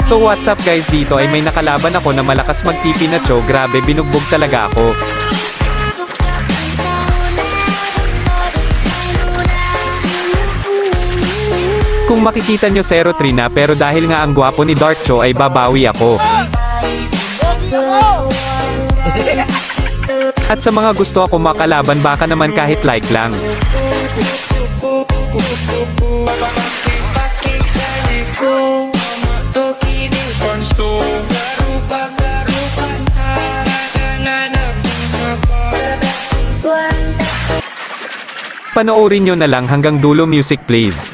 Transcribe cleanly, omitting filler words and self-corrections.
So what's up guys, dito ay may nakalaban ako na malakas magtipi na Cho, grabe binugbog talaga ako. Kung makikita nyo 0-3 na, pero dahil nga ang gwapo ni Dark Cho ay babawi ako. At sa mga gusto ako makalaban, baka naman kahit like lang. Panoorin nyo na lang hanggang dulo, music please.